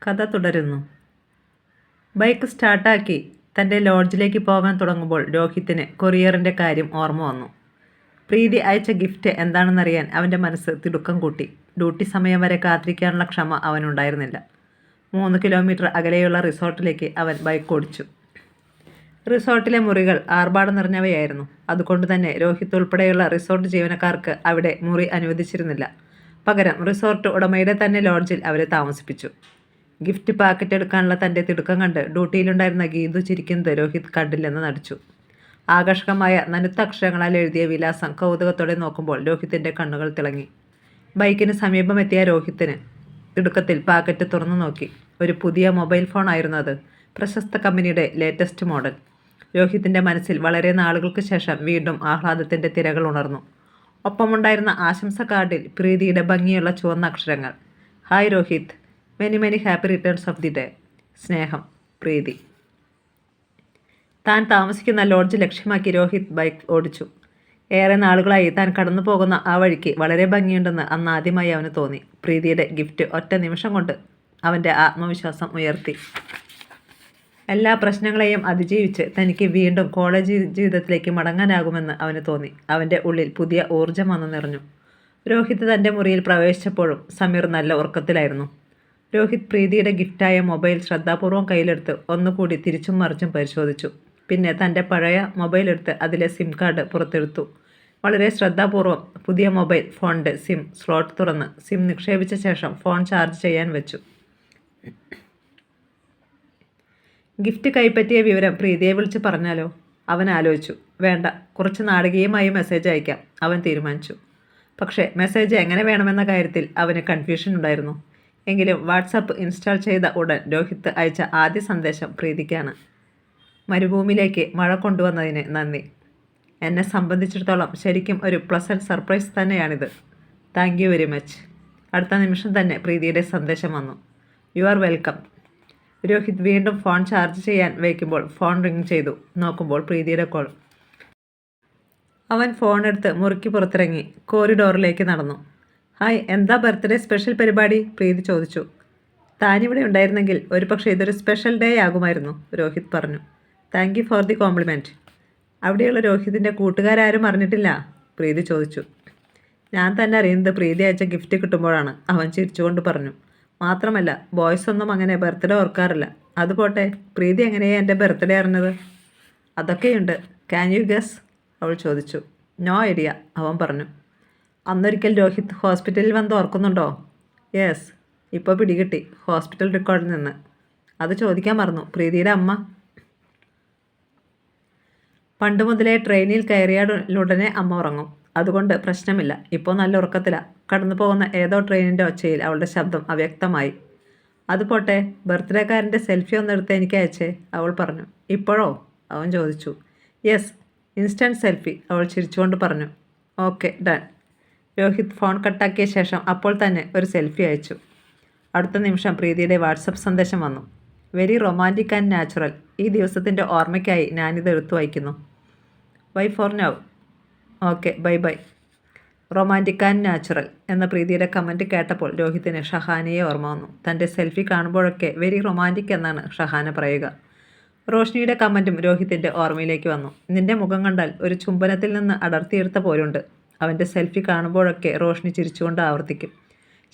കഥ തുടരുന്നു. ബൈക്ക് സ്റ്റാർട്ടാക്കി തൻ്റെ ലോഡ്ജിലേക്ക് പോകാൻ തുടങ്ങുമ്പോൾ രോഹിത്തിന് കൊറിയറിൻ്റെ കാര്യം ഓർമ്മ വന്നു. പ്രീതി അയച്ച ഗിഫ്റ്റ് എന്താണെന്നറിയാൻ അവൻ്റെ മനസ്സ് തിടുക്കം കൂട്ടി. ഡ്യൂട്ടി സമയം വരെ കാത്തിരിക്കാനുള്ള ക്ഷമ അവനുണ്ടായിരുന്നില്ല. 3 കിലോമീറ്റർ അകലെയുള്ള റിസോർട്ടിലേക്ക് അവൻ ബൈക്ക് ഓടിച്ചു. റിസോർട്ടിലെ മുറികൾ ആർഭാടം നിറഞ്ഞവയായിരുന്നു. അതുകൊണ്ട് തന്നെ രോഹിത് ഉൾപ്പെടെയുള്ള റിസോർട്ട് ജീവനക്കാർക്ക് അവിടെ മുറി അനുവദിച്ചിരുന്നില്ല. പകരം റിസോർട്ട് ഉടമയുടെ തന്നെ ലോഡ്ജിൽ അവരെ താമസിപ്പിച്ചു. ഗിഫ്റ്റ് പാക്കറ്റ് എടുക്കാനുള്ള തൻ്റെ തിടുക്കം കണ്ട് ഡ്യൂട്ടിയിലുണ്ടായിരുന്ന ഗീതു ചിരിക്കുന്നത് രോഹിത് കണ്ടില്ലെന്ന് നടിച്ചു. ആകർഷകമായ നനുത്ത അക്ഷരങ്ങളാൽ എഴുതിയ വിലാസം കൗതുകത്തോടെ നോക്കുമ്പോൾ രോഹിത്തിൻ്റെ കണ്ണുകൾ തിളങ്ങി. ബൈക്കിന് സമീപമെത്തിയ രോഹിത്തിന് തിടുക്കത്തിൽ പാക്കറ്റ് തുറന്നു നോക്കി. ഒരു പുതിയ മൊബൈൽ ഫോൺ ആയിരുന്നു അത്. പ്രശസ്ത കമ്പനിയുടെ ലേറ്റസ്റ്റ് മോഡൽ. രോഹിത്തിൻ്റെ മനസ്സിൽ വളരെ നാളുകൾക്ക് ശേഷം വീണ്ടും ആഹ്ലാദത്തിൻ്റെ തിരകൾ ഉണർന്നു. ഒപ്പമുണ്ടായിരുന്ന ആശംസ കാർഡിൽ പ്രീതിയുടെ ഭംഗിയുള്ള ചുവന്ന അക്ഷരങ്ങൾ. Hi Rohit, many many happy returns of the day. സ്നേഹം, പ്രീതി. താൻ താമസിക്കുന്ന ലോഡ്ജ് ലക്ഷ്യമാക്കി രോഹിത് ബൈക്ക് ഓടിച്ചു. ഏറെ നാളുകളായി താൻ കടന്നു പോകുന്ന ആ വഴിക്ക് വളരെ ഭംഗിയുണ്ടെന്ന് അന്ന് ആദ്യമായി അവന് തോന്നി. പ്രീതിയുടെ ഗിഫ്റ്റ് ഒറ്റ നിമിഷം കൊണ്ട് അവൻ്റെ ആത്മവിശ്വാസം ഉയർത്തി. എല്ലാ പ്രശ്നങ്ങളെയും അതിജീവിച്ച് തനിക്ക് വീണ്ടും കോളേജ് ജീവിതത്തിലേക്ക് മടങ്ങാനാകുമെന്ന് അവന് തോന്നി. അവൻ്റെ ഉള്ളിൽ പുതിയ ഊർജം വന്നു നിറഞ്ഞു. രോഹിത് തൻ്റെ മുറിയിൽ പ്രവേശിച്ചപ്പോഴും സമീർ നല്ല ഉറക്കത്തിലായിരുന്നു. രോഹിത് പ്രീതിയുടെ ഗിഫ്റ്റായ മൊബൈൽ ശ്രദ്ധാപൂർവ്വം കയ്യിലെടുത്ത് ഒന്നുകൂടി തിരിച്ചും മറിച്ചും പരിശോധിച്ചു. പിന്നെ തൻ്റെ പഴയ മൊബൈൽ എടുത്ത് അതിലെ സിം കാർഡ് പുറത്തെടുത്തു. വളരെ ശ്രദ്ധാപൂർവ്വം പുതിയ മൊബൈൽ ഫോണിൻ്റെ സിം സ്ലോട്ട് തുറന്ന് സിം നിക്ഷേപിച്ച ശേഷം ഫോൺ ചാർജ് ചെയ്യാൻ വെച്ചു. ഗിഫ്റ്റ് കൈപ്പറ്റിയ വിവരം പ്രീതിയെ വിളിച്ച് പറഞ്ഞാലോ? അവൻ ആലോചിച്ചു. വേണ്ട, കുറച്ച് നാടകീയമായി മെസ്സേജ് അയക്കാം അവൻ തീരുമാനിച്ചു. പക്ഷേ മെസ്സേജ് എങ്ങനെ വേണമെന്ന കാര്യത്തിൽ അവന് കൺഫ്യൂഷൻ ഉണ്ടായിരുന്നു. എങ്കിലും വാട്സാപ്പ് ഇൻസ്റ്റാൾ ചെയ്ത ഉടൻ രോഹിത് അയച്ച ആദ്യ സന്ദേശം പ്രീതിക്കാണ്. മരുഭൂമിയിലേക്ക് മഴ കൊണ്ടുവന്നതിന് നന്ദി. എന്നെ സംബന്ധിച്ചിടത്തോളം ശരിക്കും ഒരു പ്ലസൻറ്റ് സർപ്രൈസ് തന്നെയാണിത്. Thank you very much. അടുത്ത നിമിഷം തന്നെ പ്രീതിയുടെ സന്ദേശം വന്നു. You are welcome. രോഹിത് വീണ്ടും ഫോൺ ചാർജ് ചെയ്യാൻ വയ്ക്കുമ്പോൾ ഫോൺ റിങ് ചെയ്തു. നോക്കുമ്പോൾ പ്രീതിയുടെ കോൾ. അവൻ ഫോൺ എടുത്ത് മുറിക്ക് പുറത്തിറങ്ങി കോറിഡോറിലേക്ക് നടന്നു. ഹായ്, എന്താ ബർത്ത്ഡേ സ്പെഷ്യൽ പരിപാടി? പ്രീതി ചോദിച്ചു. താനിവിടെ ഉണ്ടായിരുന്നെങ്കിൽ ഒരുപക്ഷെ ഇതൊരു സ്പെഷ്യൽ ഡേ ആകുമായിരുന്നു, രോഹിത് പറഞ്ഞു. Thank you for the compliment. അവിടെയുള്ള രോഹിതിൻ്റെ കൂട്ടുകാരും അറിഞ്ഞിട്ടില്ല? പ്രീതി ചോദിച്ചു. ഞാൻ തന്നെ അറിയുന്നത് പ്രീതി അയച്ച ഗിഫ്റ്റ് കിട്ടുമ്പോഴാണ്, അവൻ ചിരിച്ചുകൊണ്ട് പറഞ്ഞു. മാത്രമല്ല ബോയ്സ് ഒന്നും അങ്ങനെ ബർത്ത്ഡേ ഓർക്കാറില്ല. അതുപോട്ടെ, പ്രീതി എങ്ങനെയാണ് എൻ്റെ ബർത്ത്ഡേ അറിഞ്ഞത്? അതൊക്കെയുണ്ട്. Can you guess? അവൾ ചോദിച്ചു. നോ ഐഡിയ, അവൻ പറഞ്ഞു. അന്നൊരിക്കൽ രോഹിത് ഹോസ്പിറ്റലിൽ വന്ന് ഓർക്കുന്നുണ്ടോ? യെസ്, ഇപ്പോൾ പിടികിട്ടി, ഹോസ്പിറ്റൽ റെക്കോർഡിൽ നിന്ന്. അത് ചോദിക്കാൻ മറന്നു. പ്രീതിയുടെ അമ്മ പണ്ട് മുതലേ ട്രെയിനിൽ കയറിയാലുടനെ അമ്മ ഉറങ്ങും. അതുകൊണ്ട് പ്രശ്നമില്ല. ഇപ്പോൾ നല്ല ഉറക്കത്തിലാണ്. കടന്നു പോകുന്ന ഏതോ ട്രെയിനിൻ്റെ ഒച്ചയിൽ അവളുടെ ശബ്ദം അവ്യക്തമായി. അതുപോട്ടെ, ബർത്ത്ഡേക്കാരൻ്റെ സെൽഫി ഒന്നെടുത്ത് എനിക്ക് അയച്ചേ, അവൾ പറഞ്ഞു. ഇപ്പോഴോ? അവൻ ചോദിച്ചു. യെസ്, ഇൻസ്റ്റൻറ്റ് സെൽഫി, അവൾ ചിരിച്ചുകൊണ്ട് പറഞ്ഞു. Okay, done. രോഹിത് ഫോൺ കട്ടാക്കിയ ശേഷം അപ്പോൾ തന്നെ ഒരു സെൽഫി അയച്ചു. അടുത്ത നിമിഷം പ്രീതിയുടെ വാട്സപ്പ് സന്ദേശം വന്നു. Very romantic and natural. ഈ ദിവസത്തിൻ്റെ ഓർമ്മയ്ക്കായി ഞാനിത് എടുത്തു വയ്ക്കുന്നു. Bye for now. Okay, bye bye. Romantic and natural എന്ന പ്രീതിയുടെ കമൻറ്റ് കേട്ടപ്പോൾ രോഹിത്തിന് ഷഹാനയെ ഓർമ്മ വന്നു. തൻ്റെ സെൽഫി കാണുമ്പോഴൊക്കെ വെരി റൊമാൻറ്റിക് എന്നാണ് ഷഹാന പറയുക. റോഷ്നിയുടെ കമൻറ്റും രോഹിത്തിൻ്റെ ഓർമ്മയിലേക്ക് വന്നു. നിൻ്റെ മുഖം കണ്ടാൽ ഒരു ചുംബനത്തിൽ നിന്ന് അടർത്തിയെടുത്ത പോലുണ്ട്. അവൻ്റെ സെൽഫി കാണുമ്പോഴൊക്കെ റോഷ്നി ചിരിച്ചുകൊണ്ട് ആവർത്തിക്കും.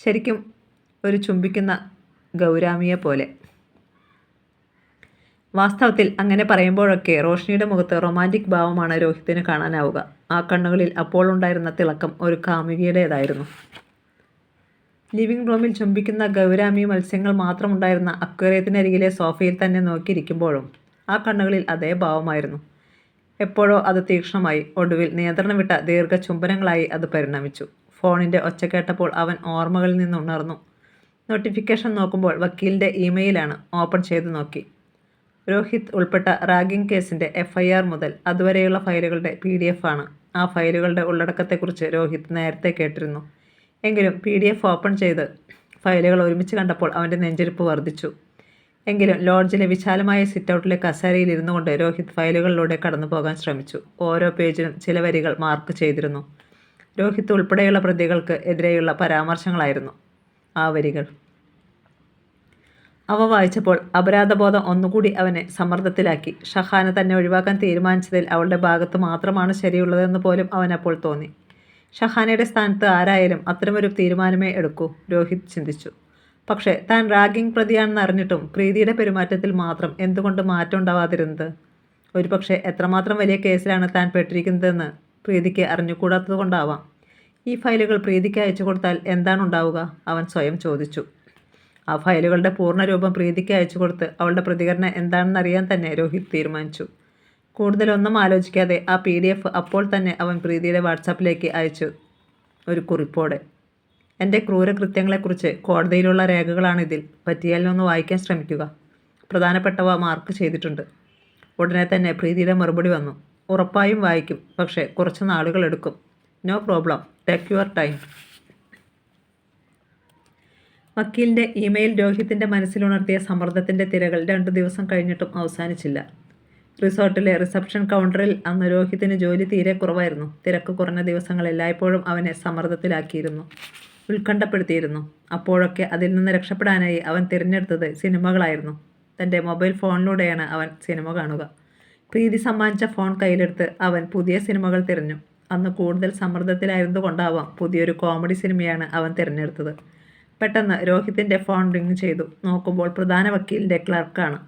ശരിക്കും ഒരു ചുംബിക്കുന്ന ഗൗരാമിയെ പോലെ. വാസ്തവത്തിൽ അങ്ങനെ പറയുമ്പോഴൊക്കെ റോഷ്നിയുടെ മുഖത്ത് റൊമാൻറ്റിക് ഭാവമാണ് രോഹിത്തിന് കാണാനാവുക. ആ കണ്ണുകളിൽ അപ്പോൾ ഉണ്ടായിരുന്ന തിളക്കം ഒരു കാമുകിയുടേതായിരുന്നു. ലിവിംഗ് റൂമിൽ ചുംബിക്കുന്ന ഗൗരാമി മത്സ്യങ്ങൾ മാത്രമുണ്ടായിരുന്ന അക്വേറിയത്തിനരികിലെ സോഫയിൽ തന്നെ നോക്കിയിരിക്കുമ്പോഴും ആ കണ്ണുകളിൽ അതേ ഭാവമായിരുന്നു. എപ്പോഴോ അത് തീക്ഷ്ണമായി. ഒടുവിൽ നിയന്ത്രണം വിട്ട ദീർഘചുംബനങ്ങളായി അത് പരിണമിച്ചു. ഫോണിൻ്റെ ഒച്ച കേട്ടപ്പോൾ അവൻ ഓർമ്മകളിൽ നിന്ന് ഉണർന്നു. നോട്ടിഫിക്കേഷൻ നോക്കുമ്പോൾ വക്കീലിൻ്റെ ഇമെയിലാണ്. ഓപ്പൺ ചെയ്ത് നോക്കി. രോഹിത് ഉൾപ്പെട്ട റാഗിംഗ് കേസിൻ്റെ FIR മുതൽ അതുവരെയുള്ള ഫയലുകളുടെ PDF ആണ്. ആ ഫയലുകളുടെ ഉള്ളടക്കത്തെക്കുറിച്ച് രോഹിത് നേരത്തെ കേട്ടിരുന്നു. എങ്കിലും PDF ഓപ്പൺ ചെയ്ത് ഫയലുകൾ ഒരുമിച്ച് കണ്ടപ്പോൾ അവൻ്റെ നെഞ്ചിരിപ്പ് വർദ്ധിച്ചു. എങ്കിലും ലോഡ്ജിലെ വിശാലമായ സിറ്റൗട്ടിലെ കസേരയിൽ ഇരുന്നു കൊണ്ട് രോഹിത് ഫയലുകളിലൂടെ കടന്നു പോകാൻ ശ്രമിച്ചു. ഓരോ പേജിലും ചില വരികൾ മാർക്ക് ചെയ്തിരുന്നു. രോഹിത് ഉൾപ്പെടെയുള്ള പ്രതികൾക്ക് എതിരെയുള്ള പരാമർശങ്ങളായിരുന്നു ആ വരികൾ. അവ വായിച്ചപ്പോൾ അപരാധബോധം ഒന്നുകൂടി അവനെ സമ്മർദ്ദത്തിലാക്കി. ഷഹാന തന്നെ ഒഴിവാക്കാൻ തീരുമാനിച്ചതിൽ അവളുടെ ഭാഗത്ത് മാത്രമാണ് ശരിയുള്ളതെന്ന് പോലും അവനപ്പോൾ തോന്നി. ഷഹാനയുടെ സ്ഥാനത്ത് ആരായാലും അത്തരമൊരു തീരുമാനമേ എടുക്കൂ, രോഹിത് ചിന്തിച്ചു. പക്ഷേ താൻ റാഗിംഗ് പ്രതിയാണെന്ന് അറിഞ്ഞിട്ടും പ്രീതിയുടെ പെരുമാറ്റത്തിൽ മാത്രം എന്തുകൊണ്ട് മാറ്റം ഉണ്ടാവാതിരുന്നത്? ഒരുപക്ഷെ എത്രമാത്രം വലിയ കേസിലാണ് താൻ പെട്ടിരിക്കുന്നതെന്ന് പ്രീതിക്ക് അറിഞ്ഞുകൂടാത്തതുകൊണ്ടാവാം. ഈ ഫയലുകൾ പ്രീതിക്ക് അയച്ചു കൊടുത്താൽ എന്താണ് ഉണ്ടാവുക? അവൻ സ്വയം ചോദിച്ചു. ആ ഫയലുകളുടെ പൂർണ്ണരൂപം പ്രീതിക്ക് അയച്ചു കൊടുത്ത് അവളുടെ പ്രതികരണം എന്താണെന്നറിയാൻ തന്നെ രോഹിത് തീരുമാനിച്ചു. കൂടുതലൊന്നും ആലോചിക്കാതെ ആ PDF അപ്പോൾ തന്നെ അവൻ പ്രീതിയുടെ വാട്സാപ്പിലേക്ക് അയച്ചു, ഒരു കുറിപ്പോടെ. എൻ്റെ ക്രൂരകൃത്യങ്ങളെക്കുറിച്ച് കോടതിയിലുള്ള രേഖകളാണിതിൽ. പറ്റിയാലൊന്ന് വായിക്കാൻ ശ്രമിക്കുക. പ്രധാനപ്പെട്ടവ മാർക്ക് ചെയ്തിട്ടുണ്ട്. ഉടനെ തന്നെ പ്രീതിയുടെ മറുപടി വന്നു. ഉറപ്പായും വായിക്കും, പക്ഷേ കുറച്ച് നാളുകൾ എടുക്കും. No problem, take your time. വക്കീലിൻ്റെ ഇമെയിൽ രോഹിത്തിൻ്റെ മനസ്സിലുണർത്തിയ സമ്മർദ്ദത്തിൻ്റെ തിരകൾ 2 ദിവസം കഴിഞ്ഞിട്ടും അവസാനിച്ചില്ല. റിസോർട്ടിലെ റിസപ്ഷൻ കൗണ്ടറിൽ അന്ന് രോഹിത്തിന് ജോലി തീരെ കുറവായിരുന്നു. തിരക്ക് കുറഞ്ഞ ദിവസങ്ങൾ എല്ലായ്പ്പോഴും അവനെ സമ്മർദ്ദത്തിലാക്കിയിരുന്നു, ഉത്കണ്ഠപ്പെടുത്തിയിരുന്നു. അപ്പോഴൊക്കെ അതിൽ നിന്ന് രക്ഷപ്പെടാനായി അവൻ തിരഞ്ഞെടുത്തത് സിനിമകളായിരുന്നു. തൻ്റെ മൊബൈൽ ഫോണിലൂടെയാണ് അവൻ സിനിമ കാണുക. പ്രീതി സമ്മാനിച്ച ഫോൺ കയ്യിലെടുത്ത് അവൻ പുതിയ സിനിമകൾ തിരഞ്ഞു. അന്ന് കൂടുതൽ സമ്മർദ്ദത്തിലായിരുന്നുകൊണ്ടാവാം പുതിയൊരു കോമഡി സിനിമയാണ് അവൻ തിരഞ്ഞെടുത്തത്. പെട്ടെന്ന് രോഹിത്തിൻ്റെ ഫോൺ റിങ് ചെയ്തു. നോക്കുമ്പോൾ പ്രധാന വക്കീലിൻ്റെ ക്ലർക്കാണ്.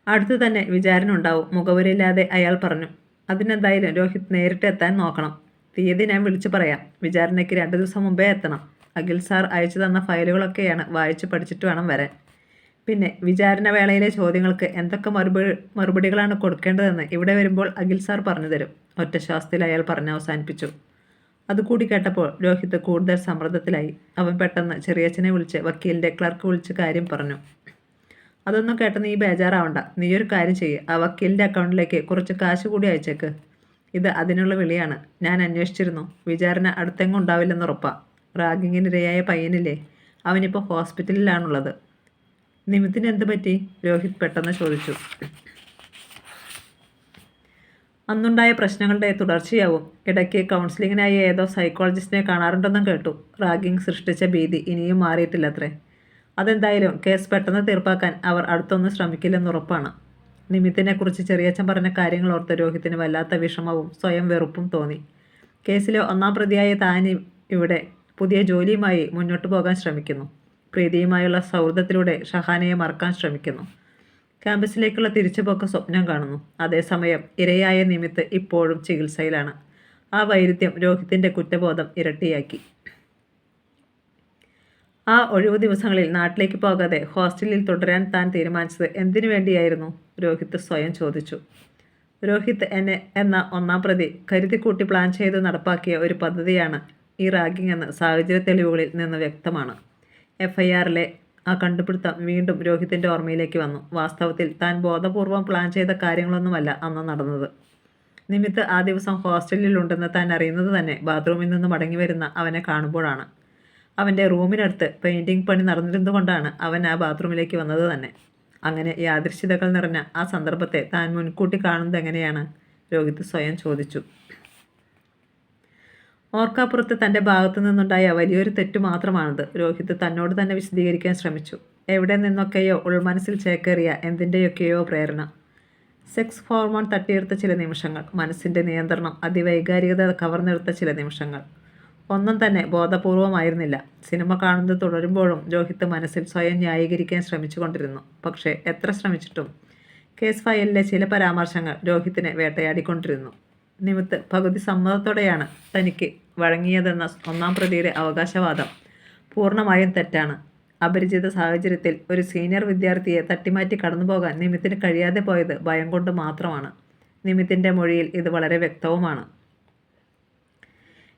അടുത്തു തന്നെ വിചാരണ ഉണ്ടാവും, മുഖവരില്ലാതെ അയാൾ പറഞ്ഞു. അതിനെന്തായാലും രോഹിത് നേരിട്ട് എത്താൻ നോക്കണം. തീയതി ഞാൻ വിളിച്ചു പറയാം. വിചാരണയ്ക്ക് 2 ദിവസം മുമ്പേ എത്തണം. അഖിൽ സാർ അയച്ചു തന്ന ഫയലുകളൊക്കെയാണ് വായിച്ച് പഠിച്ചിട്ട് വേണം വരാൻ. പിന്നെ വിചാരണ വേളയിലെ ചോദ്യങ്ങൾക്ക് എന്തൊക്കെ മറുപടികളാണ് കൊടുക്കേണ്ടതെന്ന് ഇവിടെ വരുമ്പോൾ അഖിൽ സാർ പറഞ്ഞു തരും, ഒറ്റ ശ്വാസത്തിൽ അയാൾ പറഞ്ഞ് അവസാനിപ്പിച്ചു. അതുകൂടി കേട്ടപ്പോൾ രോഹിത് കൂടുതൽ സമ്മർദ്ദത്തിലായി. അവൻ പെട്ടെന്ന് ചെറിയച്ഛനെ വിളിച്ച് വക്കീലിൻ്റെ ക്ലർക്ക് വിളിച്ച് കാര്യം പറഞ്ഞു. അതൊന്നും കേട്ട് നീ ബേജാറാവണ്ട. നീയൊരു കാര്യം ചെയ്യ്, ആ വക്കീലിൻ്റെ അക്കൗണ്ടിലേക്ക് കുറച്ച് കാശ് കൂടി അയച്ചേക്ക്. ഇത് അതിനുള്ള വിളിയാണ്. ഞാൻ അന്വേഷിച്ചിരുന്നു. വിചാരണ അടുത്തെങ്ങും ഉണ്ടാവില്ലെന്നുറപ്പാ. റാഗിങ്ങിനിരയായ പയ്യനില്ലേ, അവനിപ്പോൾ ഹോസ്പിറ്റലിലാണുള്ളത്. നിമിത്തിന് എന്ത് പറ്റി? രോഹിത് പെട്ടെന്ന് ചോദിച്ചു. അന്നുണ്ടായ പ്രശ്നങ്ങളുടെ തുടർച്ചയാവും. ഇടയ്ക്ക് കൗൺസിലിങ്ങിനായി ഏതോ സൈക്കോളജിസ്റ്റിനെ കാണാറുണ്ടെന്നും കേട്ടു. റാഗിങ് സൃഷ്ടിച്ച ഭീതി ഇനിയും മാറിയിട്ടില്ലത്രേ. അതെന്തായാലും കേസ് പെട്ടെന്ന് തീർപ്പാക്കാൻ അവർ അടുത്തൊന്നും ശ്രമിക്കില്ലെന്നുറപ്പാണ്. നിമിത്തിനെക്കുറിച്ച് ചെറിയച്ഛൻ പറഞ്ഞ കാര്യങ്ങൾ ഓർത്ത് രോഹിത്തിന് വല്ലാത്ത വിഷമവും സ്വയം വെറുപ്പും തോന്നി. കേസിലെ 1-ാം പ്രതിയായ താൻ ഇവിടെ പുതിയ ജോലിയുമായി മുന്നോട്ട് പോകാൻ ശ്രമിക്കുന്നു. പ്രീതിയുമായുള്ള സൗഹൃദത്തിലൂടെ ഷഹാനയെ മറക്കാൻ ശ്രമിക്കുന്നു. ക്യാമ്പസിലേക്കുള്ള തിരിച്ചുപോക്ക് സ്വപ്നം കാണുന്നു. അതേസമയം ഇരയായ നിമിത്ത് ഇപ്പോഴും ചികിത്സയിലാണ്. ആ വൈരുദ്ധ്യം രോഹിത്തിൻ്റെ കുറ്റബോധം ഇരട്ടിയാക്കി. ആ ഒഴിവു ദിവസങ്ങളിൽ നാട്ടിലേക്ക് പോകാതെ ഹോസ്റ്റലിൽ തുടരാൻ താൻ തീരുമാനിച്ചത് എന്തിനു വേണ്ടിയായിരുന്നു? രോഹിത് സ്വയം ചോദിച്ചു. രോഹിത് എന്ന 1-ാം പ്രതി കരുതിക്കൂട്ടി പ്ലാൻ ചെയ്ത് നടപ്പാക്കിയ ഒരു പദ്ധതിയാണ് ഈ റാഗിംഗ് എന്ന് സാഹചര്യ തെളിവുകളിൽ നിന്ന് വ്യക്തമാണ്. FIRലെ ആ കണ്ടുപിടുത്തം വീണ്ടും രോഹിത്തിൻ്റെ ഓർമ്മയിലേക്ക് വന്നു. വാസ്തവത്തിൽ താൻ ബോധപൂർവം പ്ലാൻ ചെയ്ത കാര്യങ്ങളൊന്നുമല്ല അന്ന് നടന്നത്. നിമിത്ത് ആ ദിവസം ഹോസ്റ്റലിലുണ്ടെന്ന് താൻ അറിയുന്നത് തന്നെ ബാത്റൂമിൽ നിന്ന് മടങ്ങി വരുന്ന അവനെ കാണുമ്പോഴാണ്. അവൻ്റെ റൂമിനടുത്ത് പെയിൻറ്റിങ് പണി നടന്നിരുന്നുകൊണ്ടാണ് അവൻ ആ ബാത്റൂമിലേക്ക് വന്നത് തന്നെ. അങ്ങനെ യാദൃശ്ചികതകൾ നിറഞ്ഞ ആ സന്ദർഭത്തെ താൻ മുൻകൂട്ടി കാണുന്നത് എങ്ങനെയാണ്? രോഹിത് സ്വയം ചോദിച്ചു. ഓർക്കാപ്പുറത്ത് തൻ്റെ ഭാഗത്തു നിന്നുണ്ടായ വലിയൊരു തെറ്റു മാത്രമാണത്. രോഹിത് തന്നോട് തന്നെ വിശദീകരിക്കാൻ ശ്രമിച്ചു. എവിടെ നിന്നൊക്കെയോ ഉൾമനസ്സിൽ ചേക്കേറിയ എന്തിൻ്റെയൊക്കെയോ പ്രേരണ. സെക്സ് ഹോർമോൺ തട്ടിയെടുത്ത ചില നിമിഷങ്ങൾ, മനസ്സിൻ്റെ നിയന്ത്രണം, അതിവൈകാരികത കവർന്നെടുത്ത ചില നിമിഷങ്ങൾ. ഒന്നും തന്നെ ബോധപൂർവമായിരുന്നില്ല. സിനിമ കാണുന്നത് തുടരുമ്പോഴും രോഹിത് മനസ്സിൽ സ്വയം ന്യായീകരിക്കാൻ ശ്രമിച്ചുകൊണ്ടിരുന്നു. പക്ഷേ എത്ര ശ്രമിച്ചിട്ടും കേസ് ഫയലിലെ ചില പരാമർശങ്ങൾ രോഹിത്തിനെ വേട്ടയാടിക്കൊണ്ടിരുന്നു. നിമിത്ത് പകുതി സമ്മതത്തോടെയാണ് തനിക്ക് വഴങ്ങിയതെന്ന 1-ാം പ്രതിയുടെ അവകാശവാദം പൂർണ്ണമായും തെറ്റാണ്. അപരിചിത സാഹചര്യത്തിൽ ഒരു സീനിയർ വിദ്യാർത്ഥിയെ തട്ടിമാറ്റി കടന്നുപോകാൻ നിമിത്തിന് കഴിയാതെ പോയത് ഭയം കൊണ്ട് മാത്രമാണ്. നിമിത്തിൻ്റെ മൊഴിയിൽ ഇത് വളരെ വ്യക്തവുമാണ്.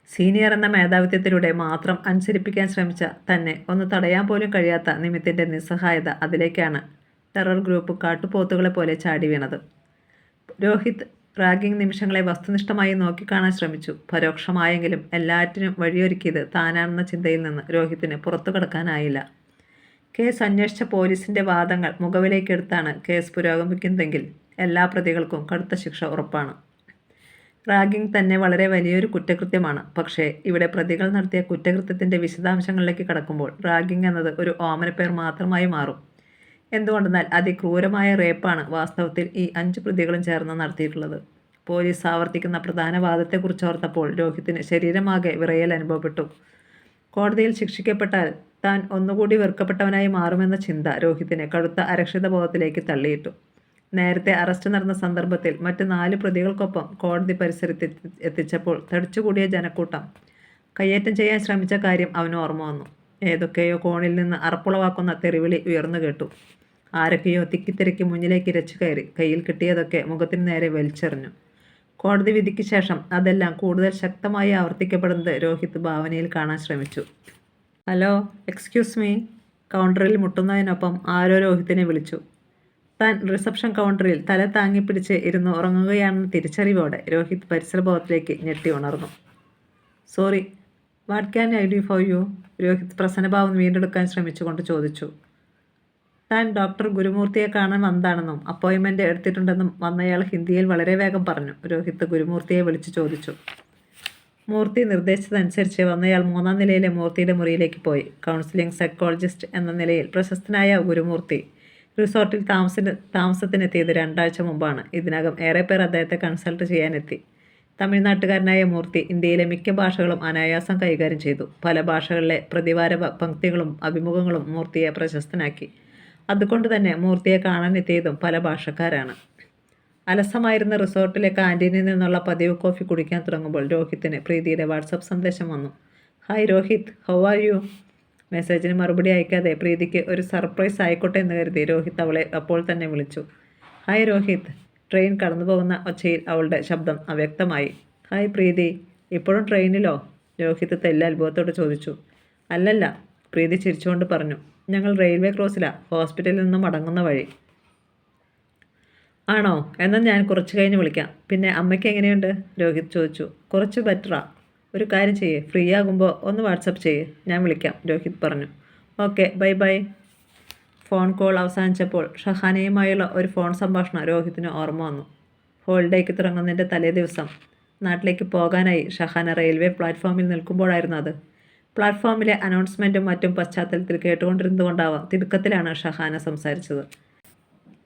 സീനിയർ എന്ന മേധാവിത്വത്തിലൂടെ മാത്രം അനുസരിപ്പിക്കാൻ ശ്രമിച്ച തന്നെ ഒന്ന് തടയാൻ പോലും കഴിയാത്ത നിമിത്തിൻ്റെ നിസ്സഹായത, അതിലേക്കാണ് ടെറർ ഗ്രൂപ്പ് കാട്ടുപോത്തുകളെ പോലെ ചാടി വീണത്. രോഹിത് റാഗിംഗ് നിമിഷങ്ങളെ വസ്തുനിഷ്ഠമായി നോക്കിക്കാണാൻ ശ്രമിച്ചു. പരോക്ഷമായെങ്കിലും എല്ലാറ്റിനും വഴിയൊരുക്കിയത് താനാണെന്ന ചിന്തയിൽ നിന്ന് രോഹിത്തിന് പുറത്തു കടക്കാനായില്ല. കേസ് അന്വേഷിച്ച പോലീസിൻ്റെ വാദങ്ങൾ മുഖവിലേക്കെടുത്താണ് കേസ് പുരോഗമിക്കുന്നതെങ്കിൽ എല്ലാ പ്രതികൾക്കും കടുത്ത ശിക്ഷ ഉറപ്പാണ്. റാഗിംഗ് തന്നെ വളരെ വലിയൊരു കുറ്റകൃത്യമാണ്. പക്ഷേ ഇവിടെ പ്രതികൾ നടത്തിയ കുറ്റകൃത്യത്തിൻ്റെ വിശദാംശങ്ങളിലേക്ക് കടക്കുമ്പോൾ റാഗിംഗ് എന്നത് ഒരു ഓമനപ്പേർ മാത്രമായി മാറും. എന്തുകൊണ്ടെന്നാൽ അതിക്രൂരമായ റേപ്പാണ് വാസ്തവത്തിൽ ഈ 5 പ്രതികളും ചേർന്ന് നടത്തിയിട്ടുള്ളത്. പോലീസ് ആവർത്തിക്കുന്ന പ്രധാന വാദത്തെക്കുറിച്ചോർത്തപ്പോൾ രോഹിത്തിന് ശരീരമാകെ വിറയൽ അനുഭവപ്പെട്ടു. കോടതിയിൽ ശിക്ഷിക്കപ്പെട്ടാൽ താൻ ഒന്നുകൂടി വെറുക്കപ്പെട്ടവനായി മാറുമെന്ന ചിന്ത രോഹിത്തിനെ കടുത്ത അരക്ഷിതബോധത്തിലേക്ക് തള്ളിയിട്ടു. നേരത്തെ അറസ്റ്റ് നടന്ന സന്ദർഭത്തിൽ മറ്റ് 4 പ്രതികൾക്കൊപ്പം കോടതി പരിസരത്ത് എത്തിച്ചപ്പോൾ തടിച്ചുകൂടിയ ജനക്കൂട്ടം കയ്യേറ്റം ചെയ്യാൻ ശ്രമിച്ച കാര്യം അവന് ഓർമ്മ വന്നു. ഏതൊക്കെയോ കോണിൽ നിന്ന് അറപ്പുളവാക്കുന്ന തെറിവിളി ഉയർന്നു കേട്ടു. ആരൊക്കെയോ തിക്കിത്തിരക്കി മുന്നിലേക്ക് ഇരച്ചു കയറി കയ്യിൽ കിട്ടിയതൊക്കെ മുഖത്തിന് നേരെ വലിച്ചെറിഞ്ഞു. കോടതി വിധിക്ക് ശേഷം അതെല്ലാം കൂടുതൽ ശക്തമായി ആവർത്തിക്കപ്പെടുന്നത് രോഹിത് ഭാവനയിൽ കാണാൻ ശ്രമിച്ചു. Hello, excuse me. കൗണ്ടറിൽ മുട്ടുന്നതിനൊപ്പം ആരോ രോഹിത്തിനെ വിളിച്ചു. താൻ റിസപ്ഷൻ കൗണ്ടറിൽ തല താങ്ങിപ്പിടിച്ച് ഇരുന്ന് ഉറങ്ങുകയാണെന്ന തിരിച്ചറിവോടെ രോഹിത് പരിസരബോധത്തിലേക്ക് ഞെട്ടി ഉണർന്നു. Sorry, what can I do for you? Rohit പ്രസന്നഭാവം വീണ്ടെടുക്കാൻ ശ്രമിച്ചുകൊണ്ട് ചോദിച്ചു. താൻ ഡോക്ടർ ഗുരുമൂർത്തിയെ കാണാൻ വന്നതാണെന്നും അപ്പോയിൻമെൻ്റ് എടുത്തിട്ടുണ്ടെന്നും വന്നയാൾ ഹിന്ദിയിൽ വളരെ വേഗം പറഞ്ഞു. രോഹിത് ഗുരുമൂർത്തിയെ വിളിച്ചു ചോദിച്ചു. മൂർത്തി നിർദ്ദേശിച്ചതനുസരിച്ച് വന്നയാൾ 3-ാം നിലയിലെ മൂർത്തിയുടെ മുറിയിലേക്ക് പോയി. കൗൺസിലിംഗ് സൈക്കോളജിസ്റ്റ് എന്ന നിലയിൽ പ്രശസ്തനായ ഗുരുമൂർത്തി റിസോർട്ടിൽ താമസത്തിനെത്തിയത് 2 ആഴ്ച മുമ്പാണ്. ഇതിനകം ഏറെ പേർ അദ്ദേഹത്തെ കൺസൾട്ട് ചെയ്യാനെത്തി. തമിഴ്നാട്ടുകാരനായ മൂർത്തി ഇന്ത്യയിലെ മിക്ക ഭാഷകളും അനായാസം കൈകാര്യം ചെയ്തു. പല ഭാഷകളിലെ പ്രതിവാര പംക്തികളും അഭിമുഖങ്ങളും മൂർത്തിയെ പ്രശസ്തനാക്കി. അതുകൊണ്ട് തന്നെ മൂർത്തിയെ കാണാനെത്തിയതും പല ഭാഷക്കാരാണ്. അലസമായിരുന്ന റിസോർട്ടിലെ കാൻറ്റീനിൽ നിന്നുള്ള പതിവ് കോഫി കുടിക്കാൻ തുടങ്ങുമ്പോൾ രോഹിത്തിന് പ്രീതിയുടെ വാട്സപ്പ് സന്ദേശം വന്നു. Hi Rohit, how are you? മെസ്സേജിന് മറുപടി അയക്കാതെ പ്രീതിക്ക് ഒരു സർപ്രൈസ് ആയിക്കോട്ടെ എന്ന് കരുതി രോഹിത് അവളെ അപ്പോൾ തന്നെ വിളിച്ചു. ഹായ് രോഹിത്. ട്രെയിൻ കടന്നു പോകുന്ന ഒച്ചയിൽ അവളുടെ ശബ്ദം അവ്യക്തമായി. ഹായ് പ്രീതി, ഇപ്പോഴും ട്രെയിനിലോ? രോഹിത് തെല്ല അത്ഭുതത്തോട് ചോദിച്ചു. അല്ലല്ല, പ്രീതി ചിരിച്ചുകൊണ്ട് പറഞ്ഞു. ഞങ്ങൾ റെയിൽവേ ക്രോസിലാണ്, ഹോസ്പിറ്റലിൽ നിന്നും മടങ്ങുന്ന വഴി. ആണോ? എന്നാൽ ഞാൻ കുറച്ച് കഴിഞ്ഞ് വിളിക്കാം. പിന്നെ അമ്മയ്ക്ക് എങ്ങനെയുണ്ട്? രോഹിത് ചോദിച്ചു. കുറച്ച് ബെറ്ററാ. ഒരു കാര്യം ചെയ്യേ, ഫ്രീ ആകുമ്പോൾ ഒന്ന് വാട്സപ്പ് ചെയ്യേ, ഞാൻ വിളിക്കാം, രോഹിത് പറഞ്ഞു. Okay, bye bye. Phone call അവസാനിച്ചപ്പോൾ ഷഹാനയുമായുള്ള ഒരു ഫോൺ സംഭാഷണം രോഹിത്തിന് ഓർമ്മ വന്നു. ഹോളിഡേക്ക് തുടങ്ങുന്നതിൻ്റെ തലേ ദിവസം നാട്ടിലേക്ക് പോകാനായി ഷഹാന റെയിൽവേ പ്ലാറ്റ്ഫോമിൽ നിൽക്കുമ്പോഴായിരുന്നു അത്. പ്ലാറ്റ്ഫോമിലെ അനൗൺസ്മെൻറ്റും മറ്റും പശ്ചാത്തലത്തിൽ കേട്ടുകൊണ്ടിരുന്നുകൊണ്ടാവാം തിടുക്കത്തിലാണ് ഷഹാന സംസാരിച്ചത്.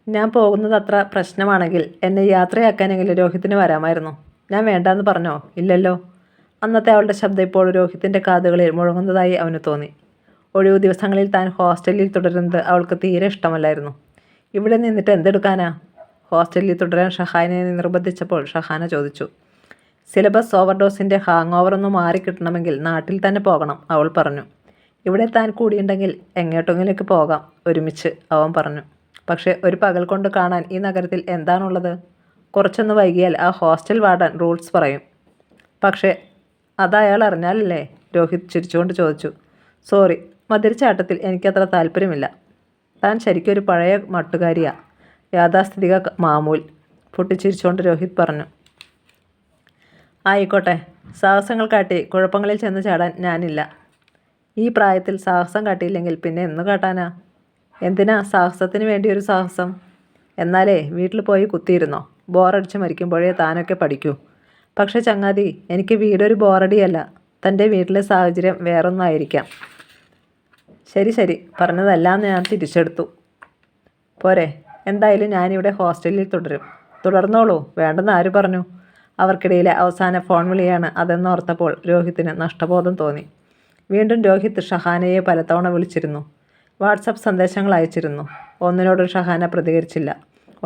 ഞാൻ പോകുന്നത് അത്ര പ്രശ്നമാണെങ്കിൽ എന്നെ യാത്രയാക്കാനെങ്കിലും രോഹിത്തിന് വരാമായിരുന്നു. ഞാൻ വേണ്ടാന്ന് പറഞ്ഞോ? ഇല്ലല്ലോ. അന്നത്തെ അവളുടെ ശബ്ദം ഇപ്പോൾ രോഹിത്തിൻ്റെ കാതുകളിൽ മുഴങ്ങുന്നതായി അവന് തോന്നി. ഒഴിവു ദിവസങ്ങളിൽ താൻ ഹോസ്റ്റലിൽ തുടരുന്നത് അവൾക്ക് തീരെ ഇഷ്ടമല്ലായിരുന്നു. ഇവിടെ നിന്നിട്ട് എന്തെടുക്കാനാ? ഹോസ്റ്റലിൽ തുടരാൻ ഷഹാനയെ നിർബന്ധിച്ചപ്പോൾ ഷഹാന ചോദിച്ചു. സിലബസ് ഓവർഡോസിൻ്റെ ഹാങ് ഓവറൊന്ന് മാറിക്കിട്ടണമെങ്കിൽ നാട്ടിൽ തന്നെ പോകണം, അവൾ പറഞ്ഞു. ഇവിടെ താൻ കൂടിയുണ്ടെങ്കിൽ എങ്ങോട്ടെങ്കിലേക്ക് പോകാം ഒരുമിച്ച്, അവൻ പറഞ്ഞു. പക്ഷേ ഒരു പകൽ കൊണ്ട് കാണാൻ ഈ നഗരത്തിൽ എന്താണുള്ളത്? കുറച്ചൊന്ന് വൈകിയാൽ ആ ഹോസ്റ്റൽ വാർഡൻ റൂൾസ് പറയും. പക്ഷേ അതയാൾ അറിഞ്ഞാലല്ലേ? രോഹിത് ചിരിച്ചുകൊണ്ട് ചോദിച്ചു. സോറി, മതിരിച്ചാട്ടത്തിൽ എനിക്കത്ര താല്പര്യമില്ല. താൻ ശരിക്കൊരു പഴയ മട്ടുകാരിയാ. യാഥാസ്ഥിതിക മാമൂൽ, പൊട്ടിച്ചിരിച്ചുകൊണ്ട് രോഹിത് പറഞ്ഞു. ആയിക്കോട്ടെ, സാഹസങ്ങൾ കാട്ടി കുഴപ്പങ്ങളിൽ ചെന്ന് ചാടാൻ ഞാനില്ല. ഈ പ്രായത്തിൽ സാഹസം കാട്ടിയില്ലെങ്കിൽ പിന്നെ എന്ന് കാട്ടാനാ? എന്തിനാ സാഹസത്തിന് വേണ്ടി ഒരു സാഹസം? എന്നാലേ വീട്ടിൽ പോയി കുത്തിയിരുന്നോ? ബോറടിച്ച് മരിക്കുമ്പോഴേ താനൊക്കെ പഠിക്കൂ. പക്ഷെ ചങ്ങാതി, എനിക്ക് വീടൊരു ബോറടിയല്ല. തൻ്റെ വീട്ടിലെ സാഹചര്യം വേറൊന്നായിരിക്കാം. ശരി ശരി, പറഞ്ഞതെല്ലാം ഞാൻ തിരിച്ചെടുത്തു. പോരെ, എന്തായാലും ഞാനിവിടെ ഹോസ്റ്റലിൽ തുടരും. തുടർന്നോളൂ, വേണ്ടെന്ന് ആര് പറഞ്ഞു? അവർക്കിടയിലെ അവസാന ഫോൺ വിളിയാണ് അതെന്നോർത്തപ്പോൾ രോഹിത്തിന് നഷ്ടബോധം തോന്നി. വീണ്ടും രോഹിത് ഷഹാനയെ പലതവണ വിളിച്ചിരുന്നു. വാട്സപ്പ് സന്ദേശങ്ങൾ അയച്ചിരുന്നു. ഒന്നിനോടും ഷഹാന പ്രതികരിച്ചില്ല.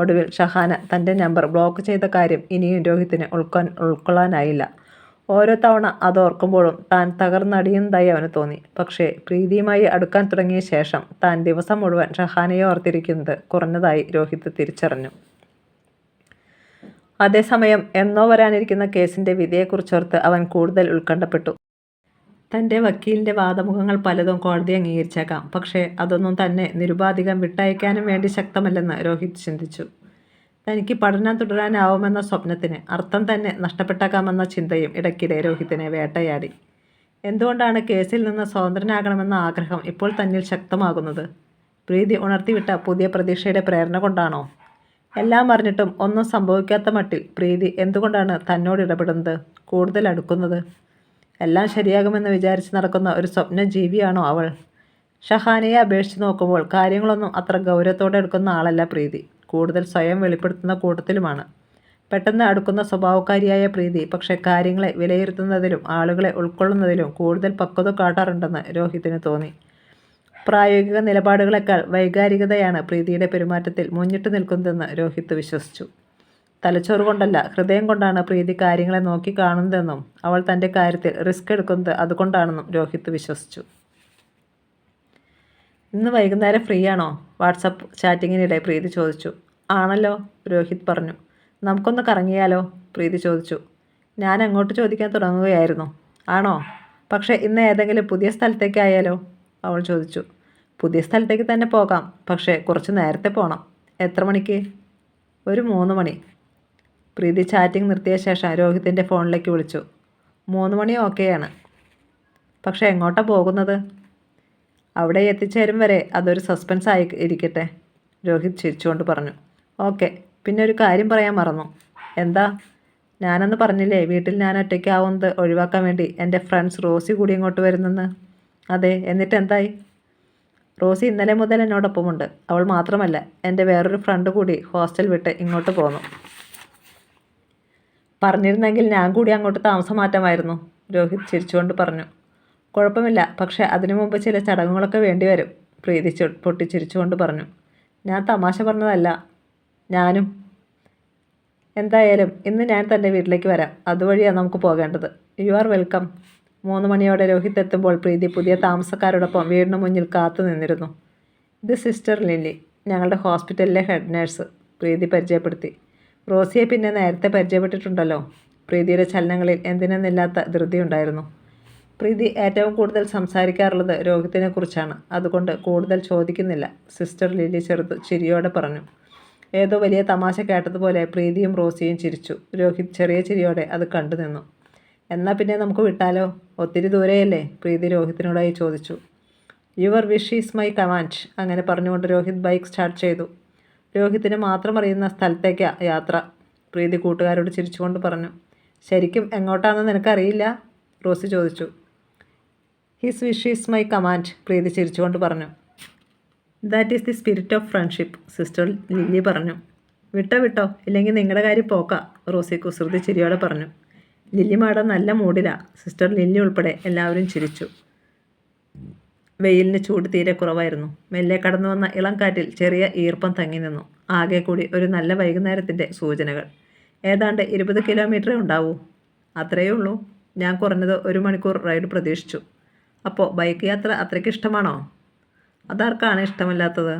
ഒടുവിൽ ഷഹാന തൻ്റെ നമ്പർ ബ്ലോക്ക് ചെയ്ത കാര്യം ഇനിയും രോഹിത്തിന് ഉൾക്കൊള്ളാനായില്ല. ഓരോ തവണ അതോർക്കുമ്പോഴും താൻ തകർന്നടിയുന്നതായി അവന് തോന്നി. പക്ഷേ പ്രീതിയുമായി അടുക്കാൻ തുടങ്ങിയ ശേഷം താൻ ദിവസം മുഴുവൻ ഷഹാനയെ ഓർത്തിരിക്കുന്നത് കുറഞ്ഞതായി രോഹിത് തിരിച്ചറിഞ്ഞു. അതേസമയം എന്നോ വരാനിരിക്കുന്ന കേസിൻ്റെ വിധിയെക്കുറിച്ചോർത്ത് അവൻ കൂടുതൽ ഉത്കണ്ഠപ്പെട്ടു. തൻ്റെ വക്കീലിൻ്റെ വാദമുഖങ്ങൾ പലതും കോടതി അംഗീകരിച്ചേക്കാം. പക്ഷേ അതൊന്നും തന്നെ നിരുപാധികം വിട്ടയക്കാനും വേണ്ടി ശക്തമല്ലെന്ന് രോഹിത് ചിന്തിച്ചു. തനിക്ക് പഠനം തുടരാനാവുമെന്ന സ്വപ്നത്തിന് അർത്ഥം തന്നെ നഷ്ടപ്പെട്ടേക്കാമെന്ന ചിന്തയും ഇടയ്ക്കിടെ രോഹിത്തിനെ വേട്ടയാടി. എന്തുകൊണ്ടാണ് കേസിൽ നിന്ന് സ്വതന്ത്രനാകണമെന്ന ആഗ്രഹം ഇപ്പോൾ തന്നിൽ ശക്തമാകുന്നത്? പ്രീതി ഉണർത്തിവിട്ട പുതിയ പ്രതീക്ഷയുടെ പ്രേരണ കൊണ്ടാണോ? എല്ലാം അറിഞ്ഞിട്ടും ഒന്നും സംഭവിക്കാത്ത മട്ടിൽ പ്രീതി എന്തുകൊണ്ടാണ് തന്നോട് ഇടപെടുന്നത്, കൂടുതൽ അടുക്കുന്നത്? എല്ലാം ശരിയാകുമെന്ന് വിചാരിച്ച് നടക്കുന്ന ഒരു സ്വപ്ന ജീവിയാണോ അവൾ? ഷഹാനയെ അപേക്ഷിച്ച് നോക്കുമ്പോൾ കാര്യങ്ങളൊന്നും അത്ര ഗൗരവത്തോടെ എടുക്കുന്ന ആളല്ല പ്രീതി. കൂടുതൽ സ്വയം വെളിപ്പെടുത്തുന്ന കൂട്ടത്തിലുമാണ്. പെട്ടെന്ന് അടുക്കുന്ന സ്വഭാവക്കാരിയായ പ്രീതി പക്ഷേ കാര്യങ്ങളെ വിലയിരുത്തുന്നതിലും ആളുകളെ ഉൾക്കൊള്ളുന്നതിലും കൂടുതൽ പക്വത കാട്ടാറുണ്ടെന്ന് രോഹിത്തിന് തോന്നി. പ്രായോഗിക നിലപാടുകളെക്കാൾ വൈകാരികതയാണ് പ്രീതിയുടെ പെരുമാറ്റത്തിൽ മുന്നിട്ട് നിൽക്കുന്നതെന്ന് രോഹിത് വിശ്വസിച്ചു. തലച്ചോറ് കൊണ്ടല്ല, ഹൃദയം കൊണ്ടാണ് പ്രീതി കാര്യങ്ങളെ നോക്കി കാണുന്നതെന്നും അവൾ തൻ്റെ കാര്യത്തിൽ റിസ്ക് എടുക്കുന്നത് അതുകൊണ്ടാണെന്നും രോഹിത് വിശ്വസിച്ചു. ഇന്ന് വൈകുന്നേരം ഫ്രീ ആണോ? വാട്സപ്പ് ചാറ്റിങ്ങിനിടെ പ്രീതി ചോദിച്ചു. ആണല്ലോ, രോഹിത് പറഞ്ഞു. നമുക്കൊന്ന് കറങ്ങിയാലോ? പ്രീതി ചോദിച്ചു. ഞാൻ അങ്ങോട്ട് ചോദിക്കാൻ തുടങ്ങുകയായിരുന്നു. ആണോ? പക്ഷേ ഇന്ന് ഏതെങ്കിലും പുതിയ സ്ഥലത്തേക്കായാലോ? അവൾ ചോദിച്ചു. പുതിയ സ്ഥലത്തേക്ക് തന്നെ പോകാം, പക്ഷേ കുറച്ച് നേരത്തെ പോകണം. എത്ര മണിക്ക്? ഒരു 3 മണി. പ്രീതി ചാറ്റിംഗ് നിർത്തിയ ശേഷം രോഹിത്തിൻ്റെ ഫോണിലേക്ക് വിളിച്ചു. 3 മണി ഓക്കെയാണ്. പക്ഷേ എങ്ങോട്ടാണ് പോകുന്നത്? അവിടെ എത്തിച്ചേരും വരെ അതൊരു സസ്പെൻസ് ആയി ഇരിക്കട്ടെ, രോഹിത് ചിരിച്ചുകൊണ്ട് പറഞ്ഞു. ഓക്കെ, പിന്നെ ഒരു കാര്യം പറയാൻ മറന്നു. എന്താ? ഞാനന്ന് പറഞ്ഞില്ലേ വീട്ടിൽ ഞാൻ ഒറ്റയ്ക്കാവുന്നത് ഒഴിവാക്കാൻ വേണ്ടി എൻ്റെ ഫ്രണ്ട്സ് റോസി കൂടി ഇങ്ങോട്ട് വരുന്നെന്ന്. അതെ, എന്നിട്ട് എന്തായി? റോസി ഇന്നലെ മുതൽ എന്നോടൊപ്പമുണ്ട്. അവൾ മാത്രമല്ല, എൻ്റെ വേറൊരു ഫ്രണ്ട് കൂടി ഹോസ്റ്റൽ വിട്ട് ഇങ്ങോട്ട് പോന്നു. പറഞ്ഞിരുന്നെങ്കിൽ ഞാൻ കൂടി അങ്ങോട്ട് താമസം മാറ്റാമായിരുന്നു, രോഹിത് ചിരിച്ചുകൊണ്ട് പറഞ്ഞു. കുഴപ്പമില്ല, പക്ഷേ അതിനു മുമ്പ് ചില ചടങ്ങുകളൊക്കെ വേണ്ടി വരും, പ്രീതി പൊട്ടിച്ചിരിച്ചുകൊണ്ട് പറഞ്ഞു. ഞാൻ തമാശ പറഞ്ഞതല്ല. ഞാനും. എന്തായാലും ഇന്ന് ഞാൻ തൻ്റെ വീട്ടിലേക്ക് വരാം. അതുവഴിയാണ് നമുക്ക് പോകേണ്ടത്. You are welcome. 3 മണിയോടെ രോഹിത് എത്തുമ്പോൾ പ്രീതി പുതിയ താമസക്കാരോടൊപ്പം വീടിന് മുന്നിൽ കാത്തു നിന്നിരുന്നു. ഇത് സിസ്റ്റർ ലില്ലി, ഞങ്ങളുടെ ഹോസ്പിറ്റലിലെ ഹെഡ് നേഴ്സ്, പ്രീതി പരിചയപ്പെടുത്തി. റോസിയെ പിന്നെ നേരത്തെ പരിചയപ്പെട്ടിട്ടുണ്ടല്ലോ. പ്രീതിയുടെ ചലനങ്ങളിൽ എന്തിനെന്നില്ലാത്ത ധൃതിയുണ്ടായിരുന്നു. പ്രീതി ഏറ്റവും കൂടുതൽ സംസാരിക്കാറുള്ളത് രോഹിത്തിനെ കുറിച്ചാണ്. അതുകൊണ്ട് കൂടുതൽ ചോദിക്കുന്നില്ല, സിസ്റ്റർ ലില്ലി ചിരിയോടെ പറഞ്ഞു. ഏതോ വലിയ തമാശ കേട്ടതുപോലെ പ്രീതിയും റോസിയും ചിരിച്ചു. രോഹിത് ചെറിയ ചിരിയോടെ അത് കണ്ടു നിന്നു. എന്നാൽ പിന്നെ നമുക്ക് വിട്ടാലോ? ഒത്തിരി ദൂരെയല്ലേ? പ്രീതി രോഹിത്തിനോടായി ചോദിച്ചു. Your wish is my command. അങ്ങനെ പറഞ്ഞുകൊണ്ട് രോഹിത് ബൈക്ക് സ്റ്റാർട്ട് ചെയ്തു. രോഹിത്തിന് മാത്രം അറിയുന്ന സ്ഥലത്തേക്കാണ് യാത്ര, പ്രീതി കൂട്ടുകാരോട് ചിരിച്ചുകൊണ്ട് പറഞ്ഞു. ശരിക്കും എങ്ങോട്ടാണെന്ന് നിനക്കറിയില്ല? റോസി ചോദിച്ചു. His wish is my command, Preethi ചിരിച്ചുകൊണ്ട് പറഞ്ഞു. That is the spirit of friendship, sister Lily പറഞ്ഞു. വിട്ടോ, ഇല്ലെങ്കിൽ നിങ്ങളുടെ കാര്യം പോക്കാം, റോസി കുസൃതി ചിരിയോടെ പറഞ്ഞു. ലില്ലി മാഡം നല്ല മൂഡിലാണ്. സിസ്റ്റർ ലില്ലി ഉൾപ്പെടെ എല്ലാവരും ചിരിച്ചു. വെയിലിന് ചൂട് തീരെ കുറവായിരുന്നു. മെല്ലെ കടന്നു വന്ന ഇളം കാറ്റിൽ ചെറിയ ഈർപ്പം തങ്ങി നിന്നു. ആകെ കൂടി ഒരു നല്ല വൈകുന്നേരത്തിൻ്റെ സൂചനകൾ. ഏതാണ്ട് 20 കിലോമീറ്ററേ ഉണ്ടാവൂ. അത്രയേ ഉള്ളൂ. ഞാൻ കുറഞ്ഞത് 1 മണിക്കൂർ റൈഡ് പ്രതീക്ഷിച്ചു. അപ്പോൾ ബൈക്ക് യാത്ര അത്രയ്ക്ക് ഇഷ്ടമാണോ? അതാർക്കാണ് ഇഷ്ടമല്ലാത്തത്?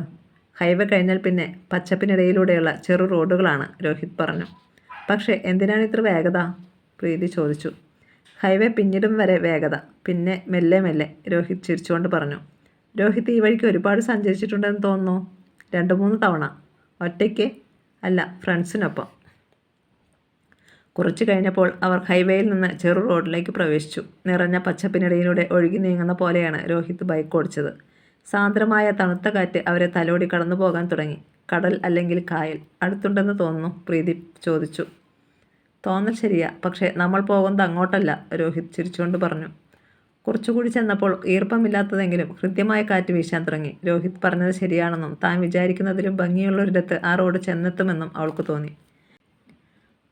ഹൈവേ കഴിഞ്ഞാൽ പിന്നെ പച്ചപ്പിനിടയിലൂടെയുള്ള ചെറു റോഡുകളാണ്, രോഹിത് പറഞ്ഞു. പക്ഷേ എന്തിനാണ് ഇത്ര വേഗത? പ്രീതി ചോദിച്ചു. ഹൈവേ പിന്നിടും വരെ വേഗത, പിന്നെ മെല്ലെ മെല്ലെ, രോഹിത് ചിരിച്ചുകൊണ്ട് പറഞ്ഞു. രോഹിത് ഈ വഴിക്ക് ഒരുപാട് സഞ്ചരിച്ചിട്ടുണ്ടെന്ന് തോന്നുന്നു. 2-3 തവണ. ഒറ്റയ്ക്ക്? അല്ല, ഫ്രണ്ട്സിനൊപ്പം. കുറച്ചു കഴിഞ്ഞപ്പോൾ അവർ ഹൈവേയിൽ നിന്ന് ചെറു റോഡിലേക്ക് പ്രവേശിച്ചു. നിറഞ്ഞ പച്ചപ്പിനിടയിലൂടെ ഒഴുകി നീങ്ങുന്ന പോലെയാണ് രോഹിത് ബൈക്ക് ഓടിച്ചത്. സാന്ദ്രമായ തണുത്ത കാറ്റ് അവരെ തലോടി കടന്നു പോകാൻ തുടങ്ങി. കടൽ അല്ലെങ്കിൽ കായൽ അടുത്തുണ്ടെന്ന് തോന്നുന്നു, പ്രീതി ചോദിച്ചു. തോന്നൽ ശരിയാ, പക്ഷേ നമ്മൾ പോകുന്നത് അങ്ങോട്ടല്ല, രോഹിത് ചിരിച്ചുകൊണ്ട് പറഞ്ഞു. കുറച്ചുകൂടി ചെന്നപ്പോൾ ഈർപ്പമില്ലാത്തതെങ്കിലും ഹൃദ്യമായ കാറ്റ് വീശാൻ തുടങ്ങി. രോഹിത് പറഞ്ഞത് ശരിയാണെന്നും താൻ വിചാരിക്കുന്നതിലും ഭംഗിയുള്ളൊരിടത്ത് ആ റോഡ് ചെന്നെത്തുമെന്നും അവൾക്ക് തോന്നി.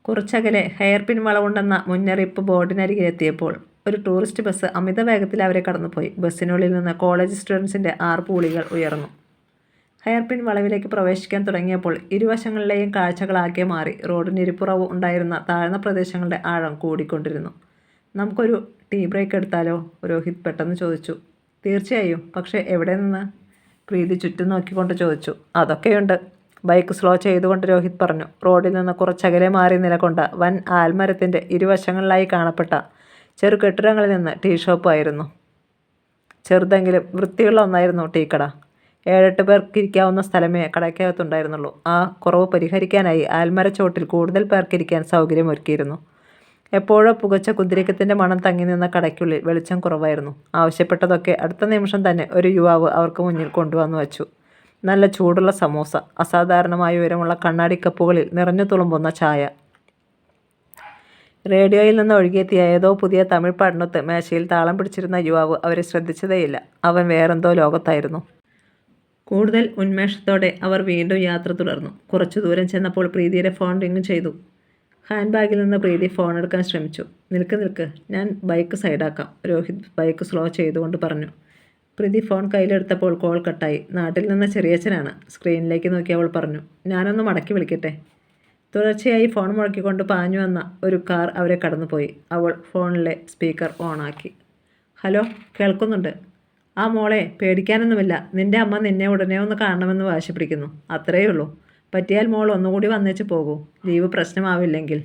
കുറച്ചകലെ ഹെയർ പിൻ വളവുണ്ടെന്ന മുന്നറിയിപ്പ് ബോർഡിനരികിലെത്തിയപ്പോൾ ഒരു ടൂറിസ്റ്റ് ബസ് അമിത വേഗത്തിൽ അവരെ കടന്നുപോയി. ബസ്സിനുള്ളിൽ നിന്ന് കോളേജ് സ്റ്റുഡൻസിൻ്റെ ആർപ്പുവിളികൾ ഉയർന്നു. ഹെയർ പിൻ വളവിലേക്ക് പ്രവേശിക്കാൻ തുടങ്ങിയപ്പോൾ ഇരുവശങ്ങളിലെയും കാഴ്ചകളാകെ മാറി. റോഡിന് ഇരുപുറവും ഉണ്ടായിരുന്ന താഴ്ന്ന പ്രദേശങ്ങളുടെ ആഴം കൂടിക്കൊണ്ടിരുന്നു. നമുക്കൊരു ടീ ബ്രേക്ക് എടുത്താലോ? രോഹിത് പെട്ടെന്ന് ചോദിച്ചു. തീർച്ചയായും, പക്ഷേ എവിടെ നിന്ന്? പ്രീതി ചുറ്റും നോക്കിക്കൊണ്ട് ചോദിച്ചു. അതൊക്കെയുണ്ട്, ബൈക്ക് സ്ലോ ചെയ്തുകൊണ്ട് രോഹിത് പറഞ്ഞു. റോഡിൽ നിന്ന് കുറച്ചകലെ മാറി നിലകൊണ്ട വൻ ആൽമരത്തിൻ്റെ ഇരുവശങ്ങളിലായി കാണപ്പെട്ട ചെറു കെട്ടിടങ്ങളിൽ നിന്ന് ടീ ഷോപ്പായിരുന്നു. ചെറുതെങ്കിലും വൃത്തിയുള്ള ഒന്നായിരുന്നു ടീ കട. 7-8 പേർക്ക് ഇരിക്കാവുന്ന സ്ഥലമേ കടയ്ക്കകത്തുണ്ടായിരുന്നുള്ളൂ. ആ കുറവ് പരിഹരിക്കാനായി ആൽമരച്ചോട്ടിൽ കൂടുതൽ പേർക്കിരിക്കാൻ സൗകര്യമൊരുക്കിയിരുന്നു. എപ്പോഴോ പുകച്ച കുന്തിരിക്കത്തിൻ്റെ മണം തങ്ങി നിന്ന കടയ്ക്കുള്ളിൽ വെളിച്ചം കുറവായിരുന്നു. ആവശ്യപ്പെട്ടതൊക്കെ അടുത്ത നിമിഷം തന്നെ ഒരു യുവാവ് അവർക്ക് മുന്നിൽ കൊണ്ടുവന്നു വച്ചു. നല്ല ചൂടുള്ള സമൂസ, അസാധാരണമായ ഉയരമുള്ള കണ്ണാടി കപ്പുകളിൽ നിറഞ്ഞു തുളുമ്പുന്ന ചായ. റേഡിയോയിൽ നിന്ന് ഒഴുകിയെത്തിയ ഏതോ പുതിയ തമിഴ് പാട്ടിനൊത്ത് മേശയിൽ താളം പിടിച്ചിരുന്ന യുവാവ് അവരെ ശ്രദ്ധിച്ചതേയില്ല. അവൻ വേറെന്തോ ലോകത്തായിരുന്നു. കൂടുതൽ ഉന്മേഷത്തോടെ അവർ വീണ്ടും യാത്ര തുടർന്നു. കുറച്ചു ദൂരം ചെന്നപ്പോൾ പ്രീതിയുടെ ഫോൺ റിങ് ചെയ്തു. ഹാൻഡ് ബാഗിൽ നിന്ന് പ്രീതി ഫോൺ എടുക്കാൻ ശ്രമിച്ചു. നിൽക്ക്, ഞാൻ ബൈക്ക് സൈഡാക്കാം, രോഹിത് ബൈക്ക് സ്ലോ ചെയ്തുകൊണ്ട് പറഞ്ഞു. പ്രീതി ഫോൺ കയ്യിലെടുത്തപ്പോൾ കോൾ കട്ടായി. നാട്ടിൽ നിന്ന് ചെറിയച്ഛനാണ്. സ്ക്രീനിലേക്ക് നോക്കി അവൾ പറഞ്ഞു. ഞാനൊന്ന് മടക്കി വിളിക്കട്ടെ. തുടർച്ചയായി ഫോൺ മുടക്കിക്കൊണ്ട് പാഞ്ഞു വന്ന ഒരു കാർ അവരെ കടന്നുപോയി. അവൾ ഫോണിലെ സ്പീക്കർ ഓണാക്കി. ഹലോ, കേൾക്കുന്നുണ്ട്? ആ മോളെ, പേടിക്കാനൊന്നുമില്ല. നിൻ്റെ അമ്മ നിന്നെ ഉടനെ ഒന്ന് കാണണമെന്ന് വാശി പിടിക്കുന്നു. അത്രയേ ഉള്ളൂ. പറ്റിയാൽ മോൾ ഒന്നുകൂടി വന്നേച്ച് പോകൂ, ലീവ് പ്രശ്നമാവില്ലെങ്കിൽ.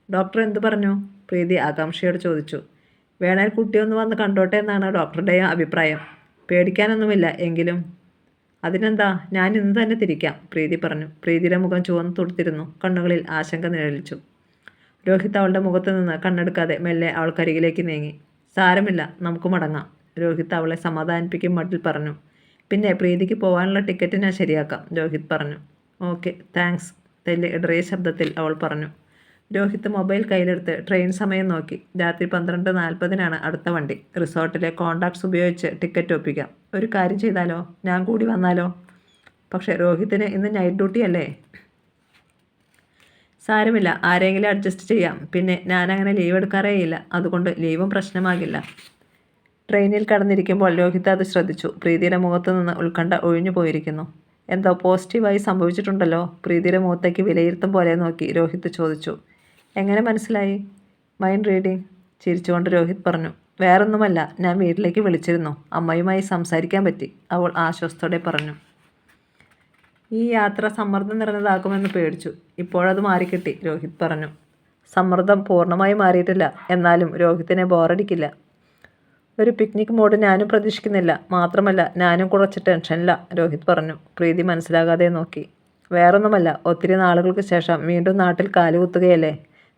ഡോക്ടർ എന്തു പറഞ്ഞു? പ്രീതി ആകാംക്ഷയോട് ചോദിച്ചു. വേണേൽ കുട്ടിയൊന്ന് വന്ന് കണ്ടോട്ടെ എന്നാണ് ഡോക്ടറുടെയും അഭിപ്രായം. പേടിക്കാനൊന്നുമില്ല. എങ്കിലും അതിനെന്താ, ഞാൻ ഇന്ന് തന്നെ തിരിക്കാം, പ്രീതി പറഞ്ഞു. പ്രീതിയുടെ മുഖം ചുവന്ന് തുടുത്തിരുന്നു. കണ്ണുകളിൽ ആശങ്ക നിഴലിച്ചു. രോഹിത് അവളുടെ മുഖത്ത് നിന്ന് കണ്ണെടുക്കാതെ മെല്ലെ അവൾക്കരികിലേക്ക് നീങ്ങി. സാരമില്ല, നമുക്ക് മടങ്ങാം, രോഹിത് അവളെ സമാധാനിപ്പിക്കും മട്ടിൽ പറഞ്ഞു. പിന്നെ പ്രീതിക്ക് പോകാനുള്ള ടിക്കറ്റ് ഞാൻ ശരിയാക്കാം, രോഹിത് പറഞ്ഞു. ഓക്കെ, താങ്ക്സ്, തെല്ല് ഇടറിയ ശബ്ദത്തിൽ അവൾ പറഞ്ഞു. രോഹിത് മൊബൈൽ കയ്യിലെടുത്ത് ട്രെയിൻ സമയം നോക്കി. രാത്രി 12:40 അടുത്ത വണ്ടി. റിസോർട്ടിലെ കോൺടാക്ട്സ് ഉപയോഗിച്ച് ടിക്കറ്റ് ഒപ്പിക്കാം. ഒരു കാര്യം ചെയ്താലോ, ഞാൻ കൂടി വന്നാലോ? പക്ഷേ രോഹിത്തിന് ഇന്ന് നൈറ്റ് ഡ്യൂട്ടി അല്ലേ? സാരമില്ല, ആരെങ്കിലും അഡ്ജസ്റ്റ് ചെയ്യാം. പിന്നെ ഞാനങ്ങനെ ലീവ് എടുക്കാറേയില്ല, അതുകൊണ്ട് ലീവും പ്രശ്നമാകില്ല. ട്രെയിനിൽ കടന്നിരിക്കുമ്പോൾ രോഹിത് അത് ശ്രദ്ധിച്ചു. പ്രീതിയുടെ മുഖത്തു നിന്ന് ഉത്കണ്ഠ ഒഴിഞ്ഞു പോയിരിക്കുന്നു. എന്തോ പോസിറ്റീവായി സംഭവിച്ചിട്ടുണ്ടല്ലോ. പ്രീതിയുടെ മുഖത്തേക്ക് വിലയിരുത്തും പോലെ നോക്കി രോഹിത് ചോദിച്ചു. എങ്ങനെ മനസ്സിലായി? മൈൻഡ് റീഡിങ്, ചിരിച്ചുകൊണ്ട് രോഹിത് പറഞ്ഞു. വേറൊന്നുമല്ല, ഞാൻ വീട്ടിലേക്ക് വിളിച്ചിരുന്നു. അമ്മയുമായി സംസാരിക്കാൻ പറ്റി, അവൾ ആശ്വാസത്തോടെ പറഞ്ഞു. ഈ യാത്ര സമ്മർദ്ദം നിറഞ്ഞതാക്കുമെന്ന് പേടിച്ചു. ഇപ്പോഴത് മാറിക്കിട്ടി, രോഹിത് പറഞ്ഞു. സമ്മർദ്ദം പൂർണ്ണമായി മാറിയിട്ടില്ല, എന്നാലും രോഹിത്തിനെ ബോറടിക്കില്ല. ഒരു പിക്നിക് മൂഡ് ഞാനും പ്രതീക്ഷിക്കുന്നില്ല. മാത്രമല്ല ഞാനും കുറച്ച് ടെൻഷനില്ല, രോഹിത് പറഞ്ഞു. പ്രീതി മനസ്സിലാകാതെ നോക്കി. വേറൊന്നുമല്ല, ഒത്തിരി നാളുകൾക്ക് ശേഷം വീണ്ടും നാട്ടിൽ കാലുകുത്തുകയല്ലേ.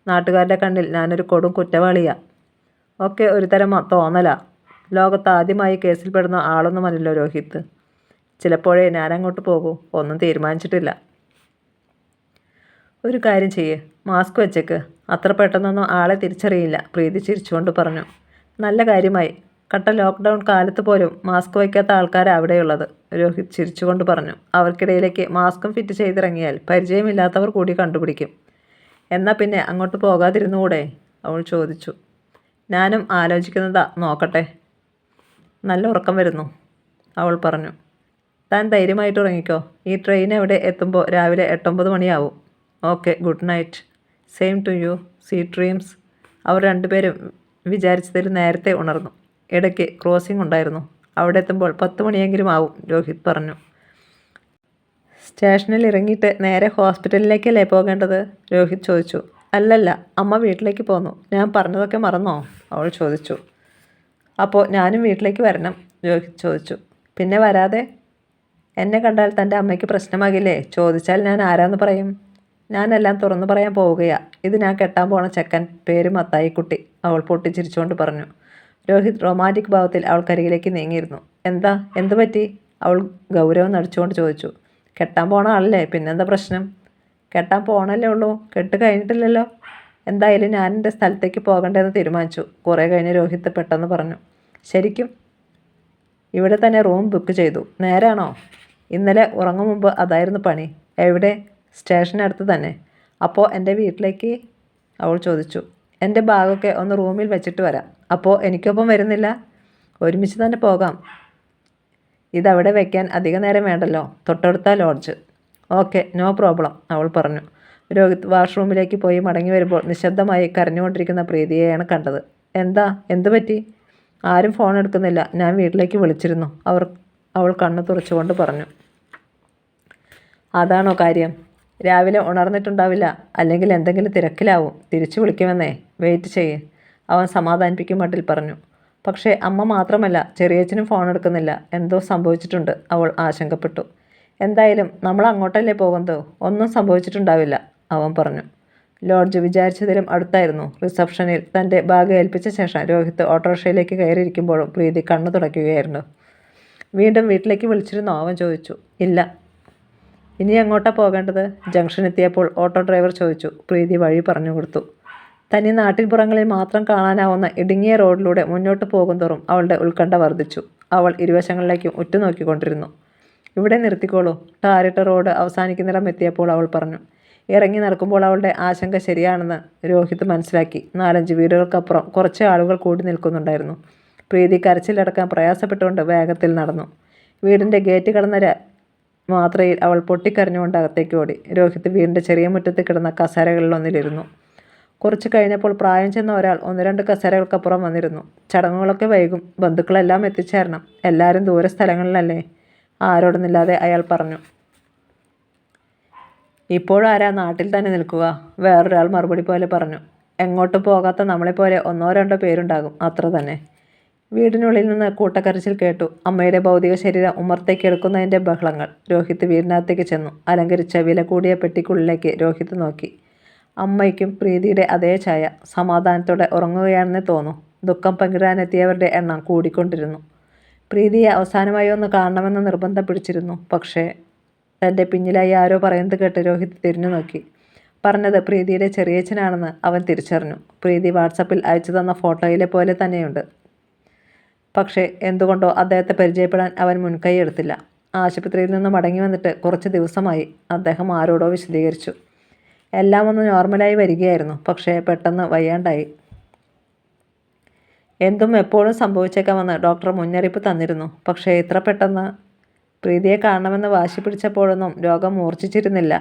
നാട്ടുകാരുടെ കണ്ണിൽ ഞാനൊരു കൊടും കുറ്റവാളിയാ. ഒക്കെ ഒരു തരം തോന്നലാ. ലോകത്ത് ആദ്യമായി കേസിൽപ്പെടുന്ന ആളൊന്നുമല്ലല്ലോ രോഹിത്. ചിലപ്പോഴേ ഞാനങ്ങോട്ട് പോകൂ. ഒന്നും തീരുമാനിച്ചിട്ടില്ല. ഒരു കാര്യം ചെയ്യ്, മാസ്ക് വെച്ചേക്ക്. അത്ര പെട്ടെന്നൊന്നും ആളെ തിരിച്ചറിയില്ല, പ്രീതി ചിരിച്ചുകൊണ്ട് പറഞ്ഞു. നല്ല കാര്യമായി. കട്ട ലോക്ക്ഡൗൺ കാലത്ത് പോലും മാസ്ക് വയ്ക്കാത്ത ആൾക്കാരാണ് അവിടെയുള്ളത്, രോഹിത് ചിരിച്ചുകൊണ്ട് പറഞ്ഞു. അവർക്കിടയിലേക്ക് മാസ്കും ഫിറ്റ് ചെയ്തിറങ്ങിയാൽ പരിചയമില്ലാത്തവർ കൂടി കണ്ടുപിടിക്കും. എന്നാൽ പിന്നെ അങ്ങോട്ട് പോകാതിരുന്നുകൂടെ, അവൾ ചോദിച്ചു. ഞാനും ആലോചിക്കുന്നതാ, നോക്കട്ടെ. നല്ല ഉറക്കം വരുന്നു, അവൾ പറഞ്ഞു. താൻ ധൈര്യമായിട്ട് ഉറങ്ങിക്കോ. ഈ ട്രെയിൻ എവിടെ എത്തുമ്പോൾ രാവിലെ 8-9 മണിയാവും. Okay, good night. Same to you, sweet dreams. അവർ രണ്ടുപേരും വിചാരിച്ചതിൽ നേരത്തെ ഉണർന്നു. ഇടയ്ക്ക് ക്രോസിംഗ് ഉണ്ടായിരുന്നു. അവിടെ എത്തുമ്പോൾ 10 മണിയെങ്കിലും ആവും, രോഹിത് പറഞ്ഞു. സ്റ്റേഷനിൽ ഇറങ്ങിയിട്ട് നേരെ ഹോസ്പിറ്റലിലേക്കല്ലേ പോകേണ്ടത്, രോഹിത് ചോദിച്ചു. അല്ലല്ല, അമ്മ വീട്ടിലേക്ക് പോന്നു. ഞാൻ പറഞ്ഞതൊക്കെ മറന്നോ, അവൾ ചോദിച്ചു. അപ്പോൾ ഞാനും വീട്ടിലേക്ക് വരണം, രോഹിത് ചോദിച്ചു. പിന്നെ വരാതെ? എന്നെ കണ്ടാൽ തൻ്റെ അമ്മയ്ക്ക് പ്രശ്നമാകില്ലേ? ചോദിച്ചാൽ ഞാൻ ആരാന്ന് പറയും? ഞാനെല്ലാം തുറന്നു പറയാൻ പോവുകയാ. ഇത് ഞാൻ കെട്ടാൻ പോണ ചെക്കൻ, പേര് മത്തായിക്കുട്ടി, അവൾ പൊട്ടിച്ചിരിച്ചുകൊണ്ട് പറഞ്ഞു. രോഹിത് റൊമാൻറ്റിക് ഭാവത്തിൽ അവൾക്കരികിലേക്ക് നീങ്ങിയിരുന്നു. എന്തു പറ്റി, അവൾ ഗൗരവം നടിച്ചുകൊണ്ട് ചോദിച്ചു. കെട്ടാൻ പോണ ആളല്ലേ, പിന്നെന്താ പ്രശ്നം? കെട്ടാൻ പോണല്ലേ ഉള്ളൂ, കെട്ട് കഴിഞ്ഞിട്ടില്ലല്ലോ. എന്തായാലും ഞാൻ എൻ്റെ സ്ഥലത്തേക്ക് പോകണ്ടെന്ന് തീരുമാനിച്ചു, കുറേ കഴിഞ്ഞ് രോഹിത് പെട്ടെന്ന് പറഞ്ഞു. ശരിക്കും? ഇവിടെ തന്നെ റൂം ബുക്ക് ചെയ്തു. നേരാണോ? ഇന്നലെ ഉറങ്ങും മുമ്പ് അതായിരുന്നു പണി. എവിടെ? സ്റ്റേഷനടുത്ത് തന്നെ. അപ്പോൾ എൻ്റെ വീട്ടിലേക്ക്, അവൾ ചോദിച്ചു. എൻ്റെ ബാഗൊക്കെ ഒന്ന് റൂമിൽ വെച്ചിട്ട് വരാം. അപ്പോൾ എനിക്കൊപ്പം വരുന്നില്ല? ഒരുമിച്ച് തന്നെ പോകാം. ഇതവിടെ വയ്ക്കാൻ അധിക നേരം വേണ്ടല്ലോ, തൊട്ടടുത്ത ലോഡ്ജ്. ഓക്കെ, നോ പ്രോബ്ലം, അവൾ പറഞ്ഞു. രോഹിത് വാഷ്റൂമിലേക്ക് പോയി മടങ്ങി വരുമ്പോൾ നിശബ്ദമായി കരഞ്ഞുകൊണ്ടിരിക്കുന്ന പ്രീതിയെയാണ് കണ്ടത്. എന്തു പറ്റി? ആരും ഫോൺ എടുക്കുന്നില്ല. ഞാൻ വീട്ടിലേക്ക് വിളിച്ചിരുന്നു, അവൾ കണ്ണു തുറച്ചുകൊണ്ട് പറഞ്ഞു. അതാണോ കാര്യം? രാവിലെ ഉണർന്നിട്ടുണ്ടാവില്ല, അല്ലെങ്കിൽ എന്തെങ്കിലും തിരക്കിലാവും. തിരിച്ചു വിളിക്കുമെന്നേ, വെയിറ്റ് ചെയ്യ്, അവൻ സമാധാനിപ്പിക്കും മട്ടിൽ പറഞ്ഞു. പക്ഷേ അമ്മ മാത്രമല്ല, ചെറിയച്ഛനും ഫോൺ എടുക്കുന്നില്ല. എന്തോ സംഭവിച്ചിട്ടുണ്ട്, അവൾ ആശങ്കപ്പെട്ടു. എന്തായാലും നമ്മൾ അങ്ങോട്ടല്ലേ പോകുന്നത്, ഒന്നും സംഭവിച്ചിട്ടുണ്ടാവില്ല, അവൻ പറഞ്ഞു. ലോഡ്ജ് വിചാരിച്ചതിലും അടുത്തായിരുന്നു. റിസപ്ഷനിൽ തൻ്റെ ബാഗ് ഏൽപ്പിച്ച ശേഷം രോഹിത് ഓട്ടോറിക്ഷയിലേക്ക് കയറിയിരിക്കുമ്പോഴും പ്രീതി കണ്ണു തുടയ്ക്കുകയായിരുന്നു. വീണ്ടും വീട്ടിലേക്ക് വിളിച്ചിരുന്നോ, അവൻ ചോദിച്ചു. ഇല്ല, ഇനി എങ്ങോട്ടാണ് പോകേണ്ടത്? ജംഗ്ഷൻ എത്തിയപ്പോൾ ഓട്ടോ ഡ്രൈവർ ചോദിച്ചു. പ്രീതി വഴി പറഞ്ഞു കൊടുത്തു. തനി നാട്ടിൻപുറങ്ങളിൽ മാത്രം കാണാനാവുന്ന ഇടുങ്ങിയ റോഡിലൂടെ മുന്നോട്ട് പോകുന്തോറും അവളുടെ ഉത്കണ്ഠ വർദ്ധിച്ചു. അവൾ ഇരുവശങ്ങളിലേക്കും ഉറ്റുനോക്കിക്കൊണ്ടിരുന്നു. ഇവിടെ നിർത്തിക്കോളൂ. ടാറിട്ട റോഡ് അവസാനിക്കുന്നിടം എത്തിയപ്പോൾ അവൾ പറഞ്ഞു. ഇറങ്ങി നടക്കുമ്പോൾ അവളുടെ ആശങ്ക ശരിയാണെന്ന് രോഹിത് മനസ്സിലാക്കി. 4-5 വീടുകൾക്കപ്പുറം കുറച്ച് ആളുകൾ കൂടി നിൽക്കുന്നുണ്ടായിരുന്നു. പ്രീതി കരച്ചിലടക്കാൻ പ്രയാസപ്പെട്ടുകൊണ്ട് വേഗത്തിൽ നടന്നു. വീടിൻ്റെ ഗേറ്റ് കടന്ന മാത്രയിൽ അവൾ പൊട്ടിക്കരഞ്ഞുകൊണ്ട് അകത്തേക്ക് ഓടി. രോഹിത് വീടിൻ്റെ ചെറിയ മുറ്റത്ത് കിടന്ന കസേരകളിലൊന്നിലിരുന്നു. കുറച്ച് കഴിഞ്ഞപ്പോൾ പ്രായം ചെന്ന ഒരാൾ 1-2 കസേരകൾക്കപ്പുറം വന്നിരുന്നു. ചടങ്ങുകളൊക്കെ വൈകും, ബന്ധുക്കളെല്ലാം എത്തിച്ചേരണം, എല്ലാവരും ദൂര സ്ഥലങ്ങളിലല്ലേ, ആരോടൊന്നില്ലാതെ അയാൾ പറഞ്ഞു. ഇപ്പോഴാരാ നാട്ടിൽ തന്നെ നിൽക്കുക? വേറൊരാൾ മറുപടി പോലെ പറഞ്ഞു. എങ്ങോട്ടും പോകാത്ത നമ്മളെപ്പോലെ 1-2 പേരുണ്ടാകും, അത്ര തന്നെ. വീടിനുള്ളിൽ നിന്ന് കൂട്ടക്കരച്ചിൽ കേട്ടു. അമ്മയുടെ ഭൗതിക ശരീരം ഉമ്മർത്തേക്ക് എടുക്കുന്നതിൻ്റെ ബഹളങ്ങൾ. രോഹിത് വീടിനകത്തേക്ക് ചെന്നു. അലങ്കരിച്ച വില കൂടിയ പെട്ടിക്കുള്ളിലേക്ക് രോഹിത് നോക്കി. അമ്മയ്ക്കും പ്രീതിയുടെ അതേ ഛായ. സമാധാനത്തോടെ ഉറങ്ങുകയാണെന്ന് തോന്നും. ദുഃഖം പങ്കിടാനെത്തിയവരുടെ എണ്ണം കൂടിക്കൊണ്ടിരുന്നു. പ്രീതിയെ അവസാനമായി ഒന്ന് കാണണമെന്ന് നിർബന്ധം പിടിച്ചിരുന്നു. പക്ഷേ തൻ്റെ പിന്നിലായി ആരോ പറയുന്നത് കേട്ട് രോഹിത് തിരിഞ്ഞു നോക്കി. പറഞ്ഞത് പ്രീതിയുടെ ചെറിയച്ഛനാണെന്ന് അവൻ തിരിച്ചറിഞ്ഞു. പ്രീതി വാട്സപ്പിൽ അയച്ചു തന്ന ഫോട്ടോയിലെ പോലെ തന്നെയുണ്ട്. പക്ഷേ എന്തുകൊണ്ടോ അദ്ദേഹത്തെ പരിചയപ്പെടാൻ അവൻ മുൻകൈ എടുത്തില്ല. ആശുപത്രിയിൽ നിന്ന് മടങ്ങി വന്നിട്ട് കുറച്ച് ദിവസമായി, അദ്ദേഹം ആരോടോ വിശദീകരിച്ചു. എല്ലാം ഒന്ന് നോർമലായി വരികയായിരുന്നു. പക്ഷേ പെട്ടെന്ന് വയ്യാണ്ടായി. എന്തും എപ്പോഴും സംഭവിച്ചേക്കാമെന്ന് ഡോക്ടർ മുന്നറിയിപ്പ് തന്നിരുന്നു. പക്ഷേ ഇത്ര പെട്ടെന്ന്? പ്രീതിയെ കാണണമെന്ന് വാശി പിടിച്ചപ്പോഴൊന്നും രോഗം മൂർച്ഛിച്ചിരുന്നില്ല.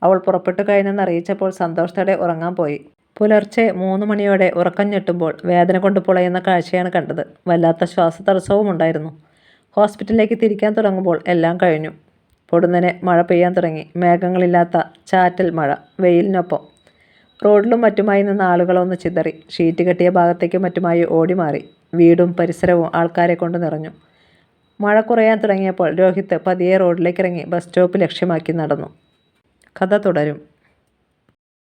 അവൾ പുറപ്പെട്ടു കഴിഞ്ഞെന്ന് അറിയിച്ചപ്പോൾ സന്തോഷത്തോടെ ഉറങ്ങാൻ പോയി. പുലർച്ചെ 3 മണിയോടെ ഉറക്കം ഞെട്ടുമ്പോൾ വേദന കൊണ്ട് പുളയുന്ന കാഴ്ചയാണ് കണ്ടത്. വല്ലാത്ത ശ്വാസതടസ്സവും ഉണ്ടായിരുന്നു. ഹോസ്പിറ്റലിലേക്ക് തിരിക്കാൻ തുടങ്ങുമ്പോൾ എല്ലാം കഴിഞ്ഞു. പൊടുന്നനെ മഴ പെയ്യാൻ തുടങ്ങി. മേഘങ്ങളില്ലാത്ത ചാറ്റൽ മഴ, വെയിലിനൊപ്പം. റോഡിലും മറ്റുമായി നിന്ന ആളുകളൊന്ന് ചിതറി. ഷീറ്റ് കെട്ടിയ ഭാഗത്തേക്കും മറ്റുമായി ഓടി മാറി. വീടും പരിസരവും ആൾക്കാരെ കൊണ്ട് നിറഞ്ഞു. മഴ കുറയാൻ തുടങ്ങിയപ്പോൾ രോഹിത് പതിയെ റോഡിലേക്കിറങ്ങി ബസ് സ്റ്റോപ്പ് ലക്ഷ്യമാക്കി നടന്നു. കഥ തുടരും.